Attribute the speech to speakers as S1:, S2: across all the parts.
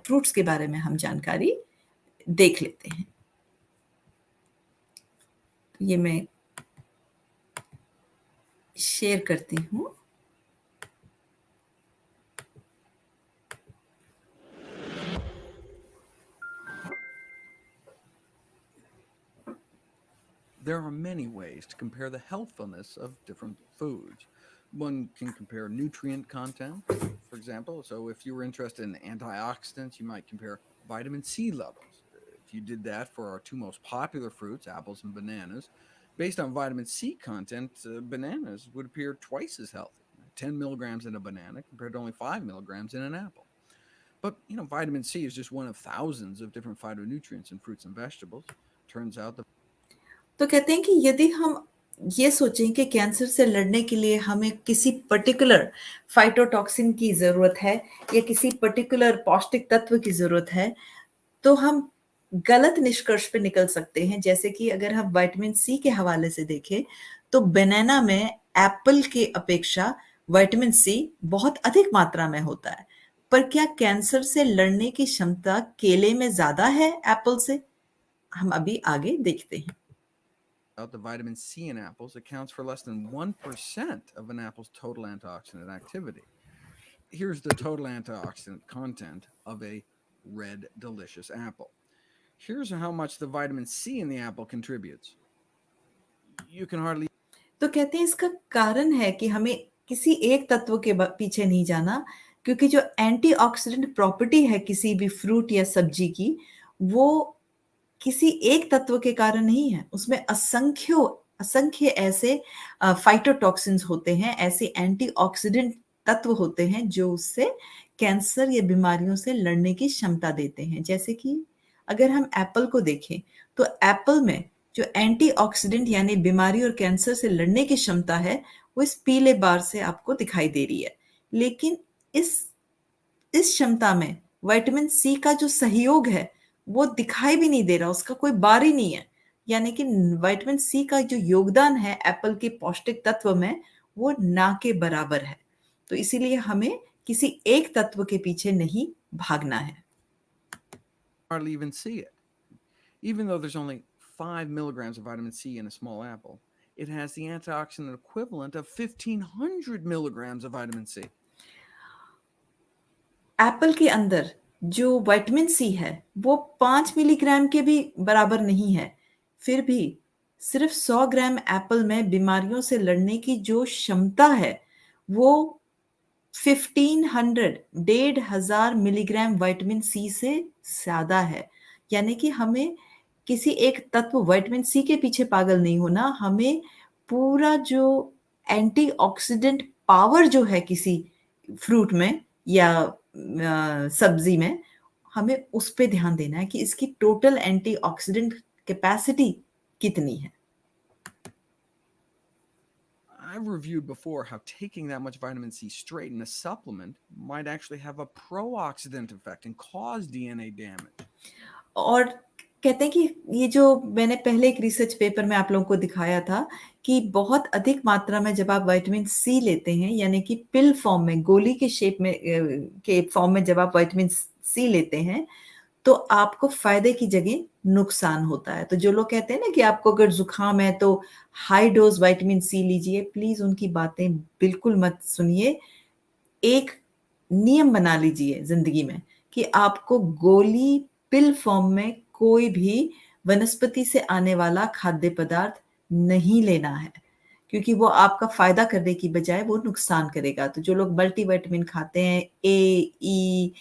S1: Fruits के बारे में हम जानकारी देख लेते हैं। ये मैं शेयर करती हूँ।
S2: There are many ways to compare the healthfulness of different foods. One can compare nutrient content, for example. So, if you were interested in antioxidants, you might compare vitamin C levels. If you did that for our two most popular fruits, apples and bananas, based on vitamin C content, bananas would appear twice as healthy 10 milligrams in a banana compared to only 5 milligrams in an apple. But, vitamin C is just one of thousands of different phytonutrients in fruits and vegetables. Turns out the
S1: तो कहते हैं कि यदि हम ये सोचें कि cancer से लड़ने के लिए हमें किसी पर्टिकुलर फाइटोटॉक्सिन की ज़रूरत है या किसी पर्टिकुलर पौष्टिक तत्व की ज़रूरत है, तो हम गलत निष्कर्ष पे निकल सकते हैं। जैसे कि अगर हम विटामिन सी के हवाले से देखें, तो बनाना में एप्पल की अपेक्षा विटामिन सी बहुत अधिक मात्रा में होता है। पर क्या कैंसर से लड़ने की क्षमता केले में ज़्यादा है एप्पल से? हम अभी आगे देखते हैं।
S2: the vitamin C in apples accounts for less than 1% of an apple's total antioxidant activity. Here's the total antioxidant content of a red, delicious apple. Here's how much the vitamin C in the apple contributes. You can hardly.
S1: तो कहते हैं इसका कारण है कि हमें किसी एक तत्व के पीछे नहीं जाना, क्योंकि जो एंटीऑक्सीडेंट प्रॉपर्टी है किसी भी फ्रूट या सब्जी की, वो किसी एक तत्व के कारण नहीं है। उसमें असंख्य ऐसे फाइटोटॉक्सिन्स होते हैं, ऐसे एंटीऑक्सीडेंट तत्व होते हैं जो उससे कैंसर या बीमारियों से लड़ने की क्षमता देते हैं। जैसे कि अगर हम एप्पल को देखें, तो एप्पल में जो एंटीऑक्सीडेंट यानी बीमारी और कैंसर से लड़ने की क्षमता है, वो इस पीले बार से आपको दिखाई दे रही है। लेकिन इस क्षमता में विटामिन सी का जो सहयोग है, वो दिखाई भी नहीं दे रहा, उसका कोई बार ही नहीं है। यानी कि विटामिन सी का जो योगदान है एप्पल के पौष्टिक तत्व में, वो ना के बराबर है। तो इसीलिए हमें किसी एक तत्व के पीछे नहीं भागना है।
S2: Hardly even see it. Even though there's only 5 milligrams of vitamin C in a small apple, it has the antioxidant equivalent of 1,500 milligrams of vitamin C.
S1: Apple के अंदर जो विटामिन सी है, वो 5 मिलीग्राम के भी बराबर नहीं है। फिर भी सिर्फ 100 ग्राम एप्पल में बीमारियों से लड़ने की जो क्षमता है, वो 1500 1500 मिलीग्राम विटामिन सी से ज़्यादा है। यानी कि हमें किसी एक तत्व विटामिन सी के पीछे पागल नहीं होना, हमें पूरा जो एंटीऑक्सीडेंट पावर जो है किसी फ्रूट में या सब्जी में, हमें उस पे ध्यान देना है कि इसकी टोटल एंटीऑक्सीडेंट कैपेसिटी कितनी है।
S2: I've reviewed before how taking that much vitamin C straight in a supplement might actually have a pro-oxidant effect and cause DNA damage.
S1: और कहते हैं कि ये जो मैंने पहले एक रिसर्च पेपर में आप लोगों को दिखाया था कि बहुत अधिक मात्रा में जब आप विटामिन सी लेते हैं, यानी कि पिल फॉर्म में, गोली के शेप में के फॉर्म में जब आप विटामिन सी लेते हैं, तो आपको फ़ायदे की जगह नुकसान होता है। तो जो लोग कहते हैं ना कि आपको अगर ज़ुकाम है तो हाई डोज़ विटामिन सी लीजिए, प्लीज़ उनकी बातें बिल्कुल मत सुनिए। एक नियम बना लीजिए ज़िंदगी में कि आपको गोली पिल फॉर्म में कोई भी वनस्पति से आने वाला खाद्य पदार्थ नहीं लेना है, क्योंकि वो आपका फ़ायदा करने की बजाय वो नुकसान करेगा। तो जो लोग मल्टीविटामिन खाते हैं, ए, ई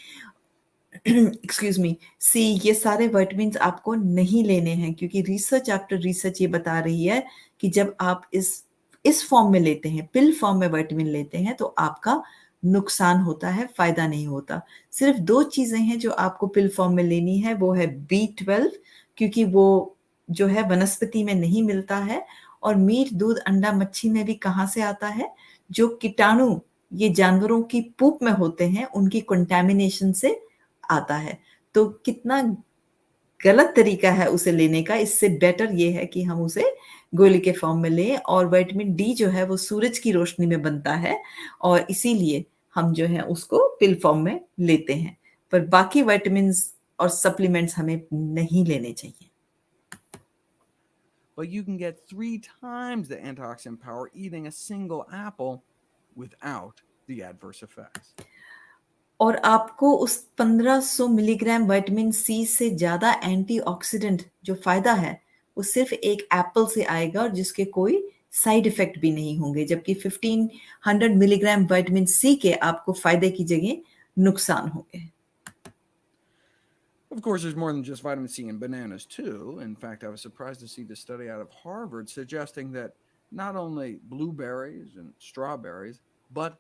S1: एक्सक्यूज़ मी, सी, ये सारे विटामिन्स आपको नहीं लेने हैं, क्योंकि रिसर्च आफ्टर रिसर्च ये बता रही है कि जब आप इस फॉर्म में लेते हैं, पिल फॉर्म में विटामिन लेते हैं, तो आपका नुकसान होता है, फ़ायदा नहीं होता। सिर्फ़ 2 चीज़ें हैं जो आपको पिल फॉर्म में लेनी है, वो है बी12, क्योंकि वो जो है वनस्पति में नहीं मिलता है, और मीट, दूध, अंडा, मच्छी में भी कहाँ से आता है? जो कीटाणु ये जानवरों की पूप में होते हैं, उनकी कंटैमिनेशन से आता है। तो कितना गलत तरीका है उसे लेने का, इससे बेटर ये है कि हम उसे गोली के फॉर्म में लें। और विटामिन डी जो है वो सूरज की रोशनी में बनता है, और इसीलिए हम जो है उसको पिल फॉर्म में लेते हैं, पर बाकी विटामिन्स और सप्लीमेंट्स हमें नहीं लेने चाहिए।
S2: But you can get 3 times the antioxidant power eating a single apple without the adverse effects.
S1: और आपको उस 1500 मिलीग्राम विटामिन सी से ज़्यादा एंटीऑक्सीडेंट जो फ़ायदा है, वो सिर्फ़ एक एप्पल से आएगा और जिसके कोई साइड इफ़ेक्ट भी नहीं होंगे, जबकि 1500 मिलीग्राम विटामिन सी के आपको फ़ायदे की जगह नुकसान होंगे।
S2: Of course, there's more than just vitamin C in bananas, too. In fact, I was surprised to see this study out of Harvard suggesting that not only blueberries and strawberries, but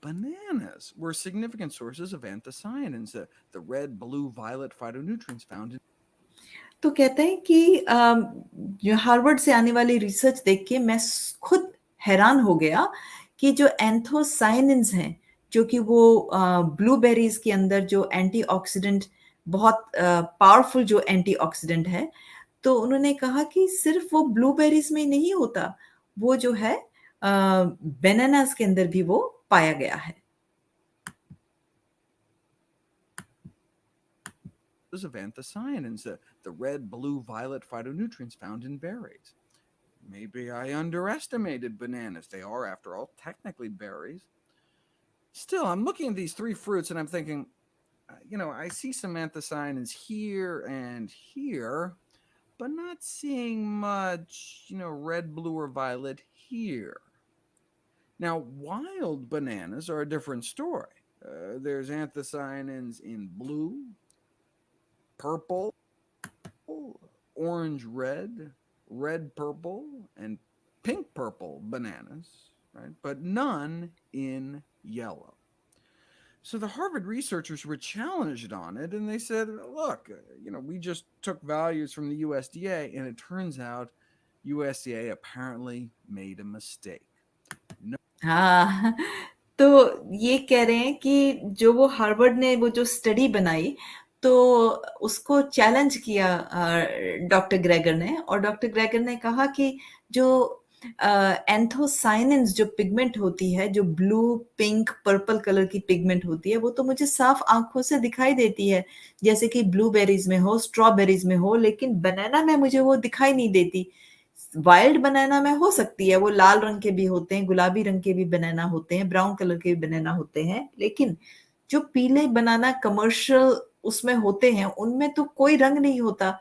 S2: bananas were significant sources of anthocyanins, the red, blue, violet phytonutrients found in.
S1: तो कहते हैं कि जो Harvard से आने वाली research देख के मैं खुद हैरान हो गया कि जो एंथोसाइनिन्स हैं, जो कि वो ब्लूबेरीज के अंदर जो एंटीऑक्सीडेंट बहुत पावरफुल जो एंटीऑक्सीडेंट है, तो उन्होंने कहा कि सिर्फ वो ब्लूबेरीज में नहीं होता, वो जो है बनानास के अंदर भी वो पाया गया है।
S2: Of anthocyanins, the red, blue, violet phytonutrients found in berries. Maybe I underestimated bananas. They are, after all, technically berries. Still, I'm looking at these 3 fruits and I'm thinking, I see some anthocyanins here and here, but not seeing much, red, blue, or violet here. Now, wild bananas are a different story. There's anthocyanins in blue, purple, orange red, red purple, and pink purple bananas, right? But none in yellow. So the Harvard researchers were challenged on it, and they said, look, we just took values from the USDA, and it turns out USDA apparently made a mistake. No.
S1: हाँ, तो ये कह रहे हैं कि जो वो Harvard ने वो जो स्टडी बनाई, तो उसको चैलेंज किया डॉक्टर ग्रेगर ने, और डॉक्टर ग्रेगर ने कहा कि जो एंथोसाइनिन्स जो पिगमेंट होती है, जो ब्लू, पिंक, पर्पल कलर की पिगमेंट होती है, वो तो मुझे साफ आंखों से दिखाई देती है, जैसे कि ब्लूबेरीज में हो, स्ट्रॉबेरीज में हो, लेकिन बनाना में मुझे वो दिखाई नहीं देती। वाइल्ड बनाना में हो सकती है, वो लाल रंग के भी होते हैं, गुलाबी रंग के भी बनाना होते हैं, ब्राउन कलर के भी बनाना होते हैं, लेकिन जो पीले बनाना कमर्शियल उसमें होते हैं, उनमें तो कोई रंग नहीं होता।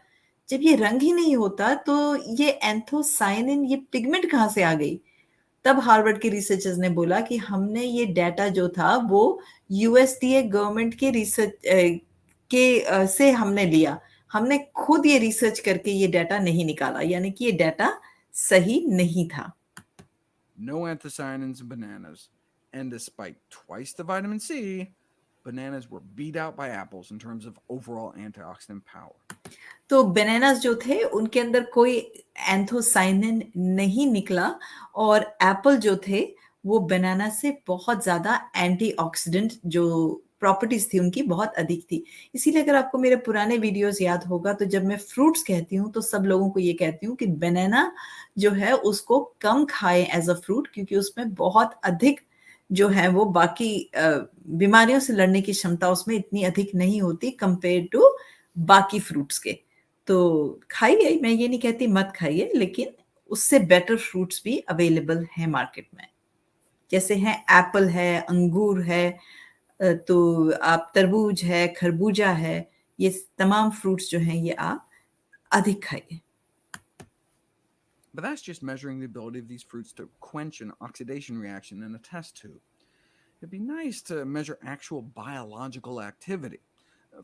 S1: जब ये रंग ही नहीं होता, तो ये एंथोसायनिन, ये पिगमेंट कहाँ से आ गई? तब हार्वर्ड के रिसर्चर्स ने बोला कि हमने ये डाटा जो था वो यूएसडीए गवर्नमेंट के रिसर्च से हमने लिया। हमने खुद ये रिसर्च करके ये डाटा नहीं निकाला, यानी कि ये डाटा सही नहीं था।
S2: No anthocyanins in bananas, and despite twice the vitamin C, bananas were beat out by apples in terms of overall antioxidant power.
S1: तो बनानास जो थे उनके अंदर कोई एंथोसाइनिन नहीं निकला, और एप्पल जो थे वो बनाना से बहुत ज़्यादा एंटीऑक्सीडेंट जो प्रॉपर्टीज थी उनकी बहुत अधिक थी। इसीलिए अगर आपको मेरे पुराने वीडियोस याद होगा, तो जब मैं फ्रूट्स कहती हूँ तो सब लोगों को ये कहती हूँ कि बनाना जो है उसको कम खाएं एज अ फ्रूट, क्योंकि उसमें बहुत अधिक जो है वो बाकी बीमारियों से लड़ने की क्षमता उसमें इतनी अधिक नहीं होती कंपेयर टू बाकी फ्रूट्स के। तो खाइए, मैं ये नहीं कहती मत खाइए, लेकिन उससे बेटर फ्रूट्स भी अवेलेबल हैं मार्केट में। जैसे हैं एप्पल है, अंगूर है, तो आप तरबूज है, खरबूजा है, ये तमाम फ्रूट्स जो हैं ये आप अधिक खाइए।
S2: But that's just measuring the ability of these fruits to quench an oxidation reaction in a test tube. It'd be nice to measure actual biological activity.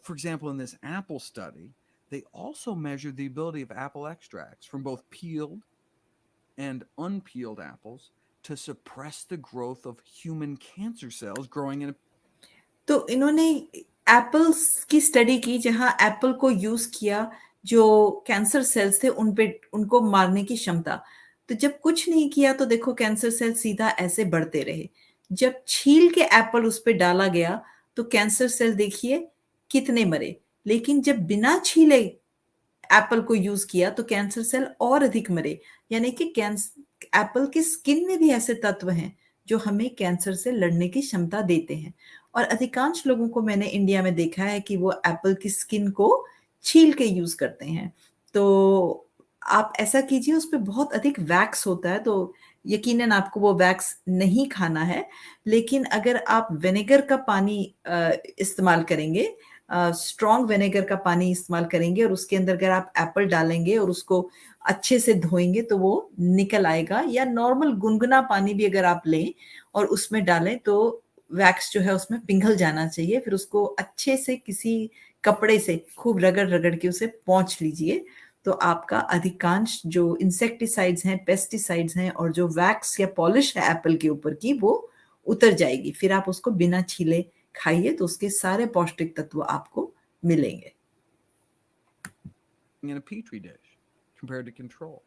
S2: For example, in this apple study, they also measured the ability of apple extracts from both peeled and unpeeled apples to suppress the growth of human cancer cells growing in a.
S1: तो इन्होंने apples की study की, जहां Apple को use किया जो cancer cells थे उन पे, उनको मारने की क्षमता। तो जब कुछ नहीं किया तो देखो कैंसर सेल सीधा ऐसे बढ़ते रहे। जब छील के एप्पल उस पे डाला गया तो कैंसर सेल देखिए कितने मरे, लेकिन जब बिना छीले एप्पल को यूज किया तो कैंसर सेल और अधिक मरे। यानी कि एप्पल की स्किन में भी ऐसे तत्व हैं जो हमें कैंसर से लड़ने की क्षमता देते हैं। और अधिकांश लोगों को मैंने इंडिया में देखा है कि वो एप्पल की स्किन को छील के यूज़ करते हैं। तो आप ऐसा कीजिए, उसपे बहुत अधिक वैक्स होता है, तो यकीनन आपको वो वैक्स नहीं खाना है। लेकिन अगर आप विनेगर का पानी इस्तेमाल करेंगे, स्ट्रॉन्ग विनेगर का पानी इस्तेमाल करेंगे और उसके अंदर अगर आप एप्पल डालेंगे और उसको अच्छे से धोएँगे तो वो निकल आएगा, या नॉर्मल गुनगुना पानी भी अगर आप लें और उसमें डालें तो वैक्स जो है उसमें पिघल जाना चाहिए। फिर उसको अच्छे से किसी कपड़े से खूब रगड़-रगड़ के उसे पोंछ लीजिए, तो आपका अधिकांश जो इंसेक्टिसाइड्स हैं, पेस्टिसाइड्स हैं और जो वैक्स या पॉलिश है एप्पल के ऊपर की, वो उतर जाएगी। फिर आप उसको बिना छीले खाइए तो उसके सारे पौष्टिक तत्व आपको मिलेंगे।
S2: In a petri dish compared to control.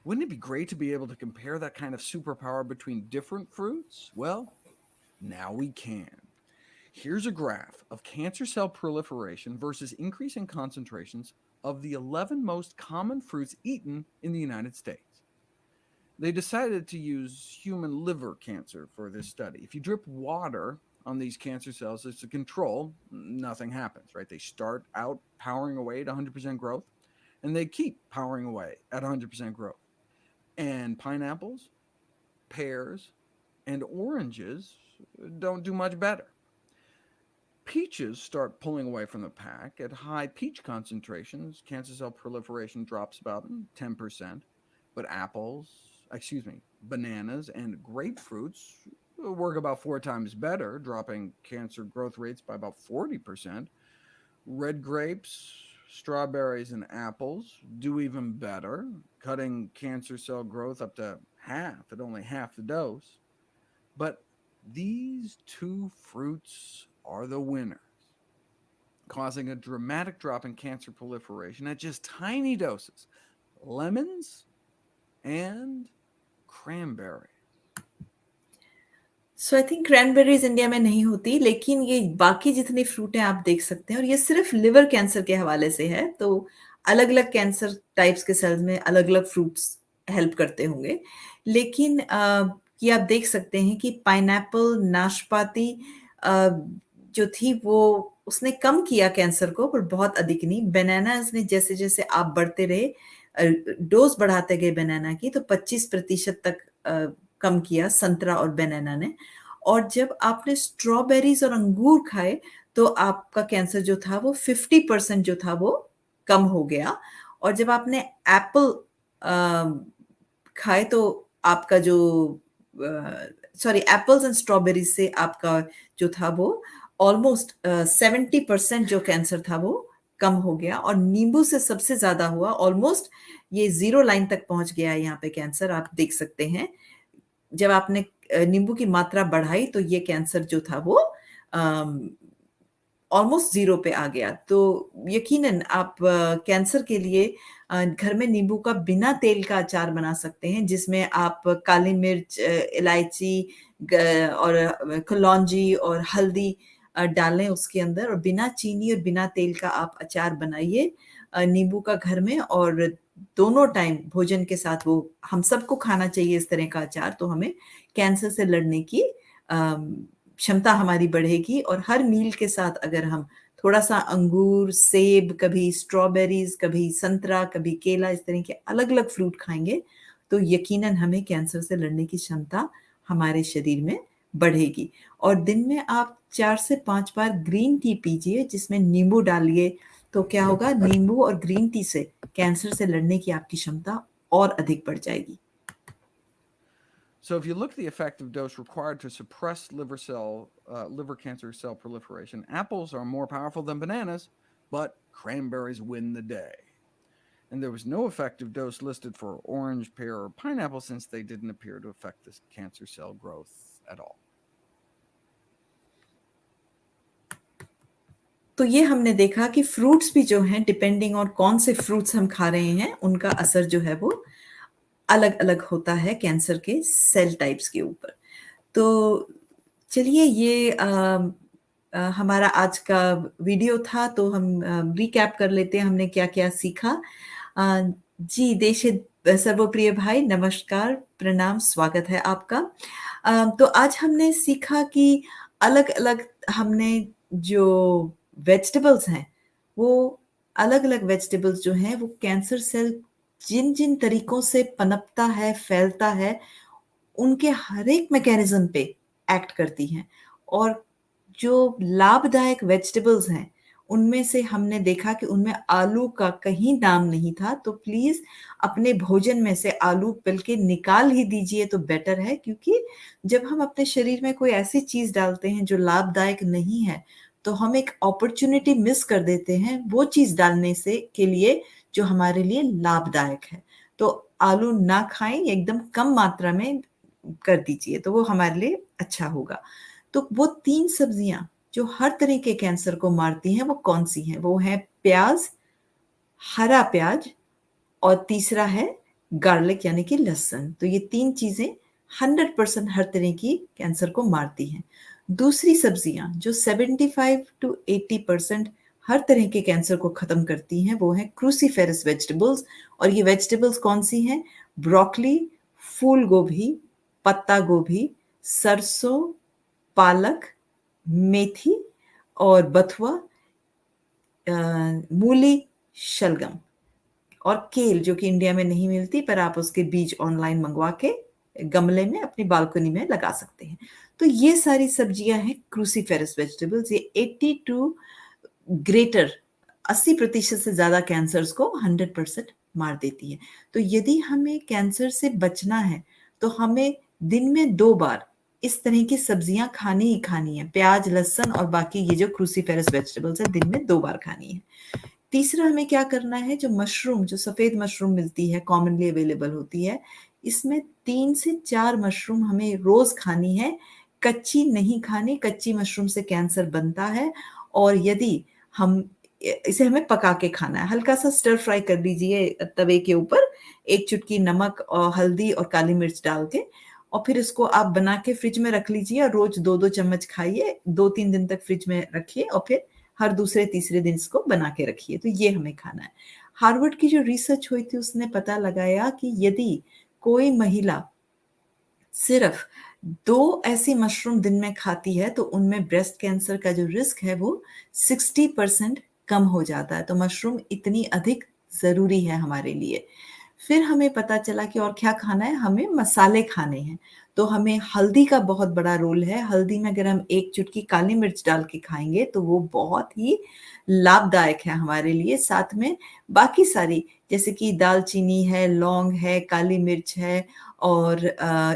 S2: Wouldn't it be great to be able to compare that kind of superpower between different fruits? Well, now we can. Here's a graph of cancer cell proliferation versus increasing concentrations of the 11 most common fruits eaten in the United States. They decided to use human liver cancer for this study. If you drip water on these cancer cells as a control, nothing happens, right? They start out powering away at 100% growth and they keep powering away at 100% growth. And pineapples, pears, and oranges don't do much better. Peaches start pulling away from the pack. At high peach concentrations, cancer cell proliferation drops about 10%, but bananas and grapefruits work about 4 times better, dropping cancer growth rates by about 40%. Red grapes, strawberries, and apples do even better, cutting cancer cell growth up to half at only half the dose. But these two fruits are the winners, causing a dramatic drop in cancer proliferation at just tiny doses: lemons and cranberry.
S1: So I think cranberries India में नहीं होती, लेकिन ये बाकी जितने fruit हैं आप देख सकते हैं, और ये सिर्फ़ लिवर कैंसर के हवाले से है, तो अलग-अलग कैंसर टाइप्स के सेल्स में अलग-अलग फ्रूट्स हेल्प करते होंगे। लेकिन ये आप देख सकते हैं कि पाइनएप्पल, नाशपाती अ, जो थी वो उसने कम किया कैंसर को, पर बहुत अधिक नहीं। बनानाज़ ने जैसे-जैसे आप बढ़ते रहे, डोज़ बढ़ाते गए बनाना की, तो 25% तक कम किया संतरा और बनाना ने। और जब आपने स्ट्रॉबेरीज़ और अंगूर खाए, तो आपका कैंसर जो था वो 50% जो था वो कम हो गया। और जब आपने एप्पल अ, खाए तो आपका जो सॉरी, एप्पल्स एंड स्ट्रॉबेरीज़ से आपका जो था वो ऑलमोस्ट 70% जो कैंसर था वो कम हो गया। और नींबू से सबसे ज़्यादा हुआ, ऑलमोस्ट ये ज़ीरो लाइन तक पहुँच गया है यहाँ पे कैंसर, आप देख सकते हैं। जब आपने नींबू की मात्रा बढ़ाई तो ये कैंसर जो था वो ऑलमोस्ट ज़ीरो पे आ गया। तो यकीनन आप कैंसर के लिए घर में नींबू का बिना तेल का अचार बना सकते हैं, जिसमें आप काली मिर्च, इलायची और कलौंजी और हल्दी डालें उसके अंदर, और बिना चीनी और बिना तेल का आप अचार बनाइए नींबू का घर में, और दोनों टाइम भोजन के साथ वो हम सबको खाना चाहिए इस तरह का अचार, तो हमें कैंसर से लड़ने की क्षमता हमारी बढ़ेगी। और हर मील के साथ अगर हम थोड़ा-सा अंगूर, सेब, कभी स्ट्रॉबेरीज़, कभी संतरा, कभी केला, इस तरह के अलग-अलग फ्रूट खाएँगे, तो यकीनन हमें कैंसर से लड़ने की क्षमता हमारे शरीर में बढ़ेगी। और दिन में आप 4 से 5 बार ग्रीन टी पीजिए, जिसमें नींबू डालिए, तो क्या होगा, नींबू और ग्रीन टी से कैंसर से लड़ने की आपकी क्षमता और अधिक बढ़ जाएगी।
S2: So, if you look at the effective dose required to suppress liver cancer cell proliferation, apples are more powerful than bananas, but cranberries win the day. And there was no effective dose listed for orange, pear, or pineapple since they didn't appear to affect this cancer cell growth at all.
S1: तो ये हमने देखा कि fruits भी जो हैं, depending on कौन से फ्रूट्स हम खा रहे हैं, उनका असर जो है वो अलग-अलग होता है कैंसर के सेल टाइप्स के ऊपर। तो चलिए, ये हमारा आज का वीडियो था, तो हम रिकैप कर लेते हैं हमने क्या-क्या सीखा। जी, सर्वप्रिय भाई नमस्कार, प्रणाम, स्वागत है आपका। तो आज हमने सीखा कि अलग-अलग हमने जो वेजिटेबल्स हैं, वो अलग-अलग वेजिटेबल्स जो हैं वो कैंसर सेल जिन-जिन तरीकों से पनपता है, फैलता है, उनके हर एक मैकेनिज़्म पे एक्ट करती हैं। और जो लाभदायक वेजिटेबल्स हैं, उनमें से हमने देखा कि उनमें आलू का कहीं नाम नहीं था, तो प्लीज़ अपने भोजन में से आलू बल्कि निकाल ही दीजिए तो बेटर है, क्योंकि जब हम अपने शरीर में कोई ऐसी चीज़ डालते हैं जो लाभदायक नहीं है, तो हम एक अपॉर्च्युनिटी मिस कर देते हैं वो चीज़ डालने से के लिए जो हमारे लिए लाभदायक है। तो आलू ना खाएँ, एकदम कम मात्रा में कर दीजिए, तो वो हमारे लिए अच्छा होगा। तो वो 3 सब्जियाँ जो हर तरह के कैंसर को मारती हैं, वो कौन-सी हैं? वो है प्याज़, हरा प्याज़ और तीसरा है गार्लिक यानी कि लहसुन। तो ये 3 चीज़ें 100% हर तरह की कैंसर को मारती हैं। दूसरी सब्जियाँ जो 75 टू 80% हर तरह के कैंसर को ख़त्म करती हैं, वो हैं क्रूसीफेरस वेजिटेबल्स। और ये वेजिटेबल्स कौन-सी हैं? ब्रोकोली, फूल गोभी, पत्ता गोभी, सरसों, पालक, मेथी और बथुआ, मूली, शलगम और केल, जो कि इंडिया में नहीं मिलती, पर आप उसके बीज ऑनलाइन मंगवा के गमले में अपनी बालकनी में लगा सकते हैं। तो ये सारी सब्जियाँ हैं क्रूसीफेरस वेजिटेबल्स। ये 80 टू ग्रेटर 80% से ज़्यादा कैंसर्स को 100% मार देती है। तो यदि हमें कैंसर से बचना है, तो हमें दिन में 2 बार इस तरह की सब्जियाँ खानी ही खानी है। प्याज़, लहसुन और बाकी ये जो क्रूसीफेरस वेजिटेबल्स हैं, दिन में 2 बार खानी है। तीसरा हमें क्या करना है, जो मशरूम, जो सफ़ेद मशरूम मिलती है, कॉमनली अवेलेबल होती है, इसमें 3 से 4 मशरूम हमें रोज़ खानी है, कच्ची नहीं खानी, कच्ची मशरूम से कैंसर बनता है। और यदि हम इसे हमें पका के खाना है, हल्का-सा स्टर फ्राई कर लीजिए तवे के ऊपर, 1 चुटकी नमक और हल्दी और काली मिर्च डाल के, और फिर इसको आप बना के फ्रिज में रख लीजिए और रोज़ 2-2 चम्मच खाइए, 2-3 दिन तक फ्रिज में रखिए और फिर हर दूसरे-तीसरे दिन इसको बना के रखिए, तो ये हमें खाना है। हार्वर्ड की जो रिसर्च हुई थी उसने पता लगाया कि यदि कोई महिला सिर्फ़ 2 ऐसी मशरूम दिन में खाती है, तो उनमें ब्रेस्ट कैंसर का जो रिस्क है वो 60% कम हो जाता है। तो मशरूम इतनी अधिक ज़रूरी है हमारे लिए। फिर हमें पता चला कि और क्या खाना है, हमें मसाले खाने हैं। तो हमें हल्दी का बहुत बड़ा रोल है। हल्दी में अगर हम 1 चुटकी काली मिर्च डाल के खाएँगे, तो वो बहुत ही लाभदायक है हमारे लिए। साथ में बाकी सारी, जैसे कि दालचीनी है, लौंग है, काली मिर्च है और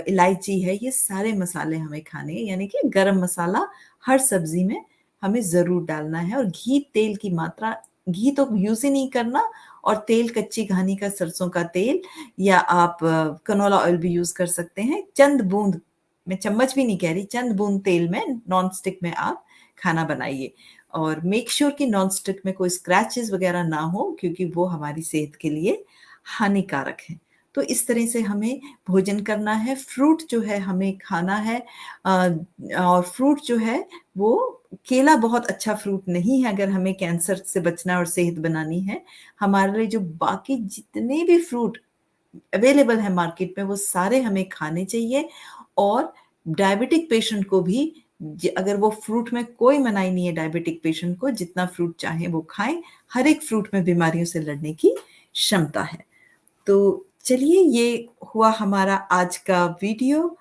S1: इलायची है, ये सारे मसाले हमें खाने हैं, यानी कि गरम मसाला हर सब्ज़ी में हमें ज़रूर डालना है। और घी, तेल की मात्रा, घी तो यूज़ ही नहीं करना, और तेल कच्ची घानी का सरसों का तेल, या आप कैनोला ऑयल भी यूज़ कर सकते हैं। चंद बूँद, मैं चम्मच भी नहीं कह रही, चंद बूँद तेल में नॉन स्टिक में आप खाना बनाइए। और मेक श्योर कि नॉन स्टिक में कोई स्क्रैचेज़ वग़ैरह ना हो, क्योंकि वो हमारी सेहत के लिए हानिकारक हैं। तो इस तरह से हमें भोजन करना है, फ्रूट जो है हमें खाना है। और फ्रूट जो है वो, केला बहुत अच्छा फ्रूट नहीं है अगर हमें कैंसर से बचना और सेहत बनानी है। हमारे लिए जो बाकी जितने भी फ्रूट अवेलेबल है मार्केट में, वो सारे हमें खाने चाहिए। और डायबिटिक पेशेंट को भी, अगर वो फ्रूट में कोई मनाही नहीं है डायबिटिक पेशेंट को, जितना फ्रूट चाहे वो खाएँ। हर एक फ्रूट में बीमारियों से लड़ने की क्षमता है। तो चलिए, ये हुआ हमारा आज का वीडियो।